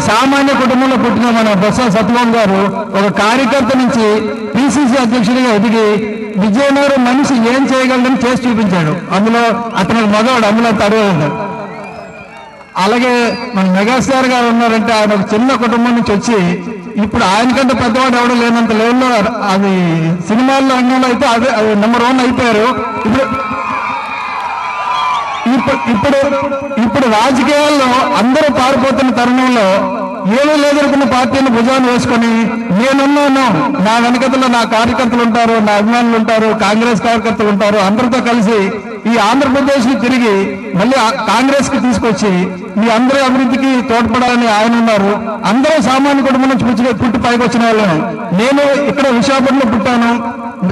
సామాన్య కుటుంబంలో పుట్టిన మన బొత్స సత్యనారాయణ గారు ఒక కార్యకర్త నుంచి పిసిసి అధ్యక్షుడిగా ఎదిగి విజయనగరం మనిషి ఏం చేయగలదని చేసి చూపించాడు. అందులో అతనికి మగవాడు, అందులో తడవడు. అలాగే మన మెగాస్టార్ గారు ఉన్నారంటే ఆయన ఒక చిన్న కుటుంబం నుంచి వచ్చి ఇప్పుడు ఆయనకంటే పెద్దవాడు ఎవడో లేనంత లెవెల్లో అది సినిమాల్లో రంగంలో అయితే అదే నెంబర్ 1 అయిపోయారు. ఇప్పుడు రాజకీయాల్లో అందరూ పారిపోతున్న తరుణంలో ఏమీ లేదనుకున్న పార్టీని భుజాన్ని వేసుకొని నేనున్నాను, నా వెనకతలో నా కార్యకర్తలు ఉంటారు, నా అభిమానులు ఉంటారు, కాంగ్రెస్ కార్యకర్తలు ఉంటారు, అందరితో కలిసి ఈ ఆంధ్రప్రదేశ్ ని తిరిగి మళ్ళీ కాంగ్రెస్ కి తీసుకొచ్చి మీ అందరి అభివృద్ధికి తోడ్పడాలని ఆయన ఉన్నారు. అందరూ సామాన్య కుటుంబం నుంచి పుట్టి పైకి వచ్చిన వాళ్ళను. నేను ఇక్కడ విశాఖపట్నంలో పుట్టాను,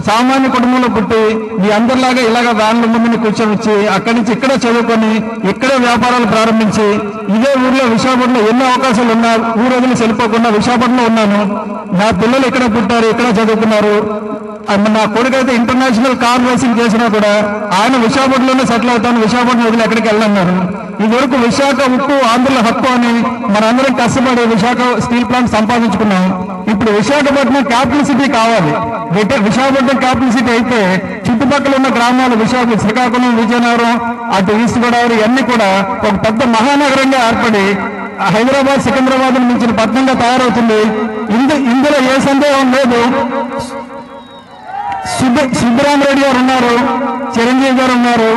సామాన్య కుటుంబంలో పుట్టి మీ అందరిలాగా ఇలాగ వ్యాన్ల ముందుని కూర్చొని అక్కడి నుంచి ఇక్కడ చదువుకొని ఇక్కడే వ్యాపారాలు ప్రారంభించి ఇదే ఊర్లో విశాఖపట్నంలో ఎన్నో అవకాశాలు ఉన్నా ఊరు వదిలి వెళ్ళిపోకుండా విశాఖపట్నంలో ఉన్నాను. నా పిల్లలు ఇక్కడ పుట్టారు, ఇక్కడ చదువుకున్నారు. నా కొడుకు అయితే ఇంటర్నేషనల్ కార్ రేసింగ్ చేసినా కూడా ఆయన విశాఖపట్నంలోనే సెటిల్ అవుతాను, విశాఖపట్నం వదిలి ఎక్కడికి వెళ్ళన్నారు. ఇదివరకు విశాఖ ఉక్కు ఆంధ్రుల హక్కు అని మనందరం కష్టపడి విశాఖ స్టీల్ ప్లాంట్ సంపాదించుకున్నాం. ఇప్పుడు విశాఖపట్నం క్యాపిటల్ సిటీ కావాలి. విశాఖపట్నం క్యాపిటల్ సిటీ అయితే చుట్టుపక్కల ఉన్న గ్రామాలు శ్రీకాకుళం, విజయనగరం, అటు ఈస్ట్ గోదావరి అన్ని కూడా ఒక పెద్ద మహానగరంగా ఏర్పడి హైదరాబాద్, సికింద్రాబాద్ మించిన పట్టణంగా తయారవుతుంది. ఇందులో ఏ సందేహం లేదు. సుబ్బరామరెడ్డి గారు ఉన్నారు, చిరంజీవి గారు ఉన్నారు.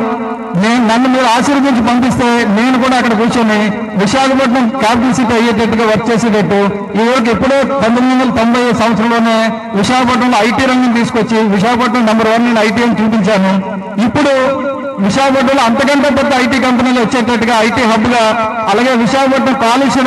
నన్ను మీరు ఆశీర్వదించి పంపిస్తే నేను కూడా అక్కడ కూర్చొని విశాఖపట్నం క్యాపిటల్ సిటీ అయ్యేటట్టుగా వర్క్ చేసేటట్టు ఈ వరకు ఎప్పుడో 1990 సంవత్సరంలోనే విశాఖపట్నంలో ఐటీ రంగం తీసుకొచ్చి విశాఖపట్నం నెంబర్ 1 నేను ఐటీ అని చూపించాను. ఇప్పుడు విశాఖపట్నంలో అంతకంటే పెద్ద ఐటీ కంపెనీలు వచ్చేటట్టుగా ఐటీ హబ్ గా, అలాగే విశాఖపట్నం కాలుష్య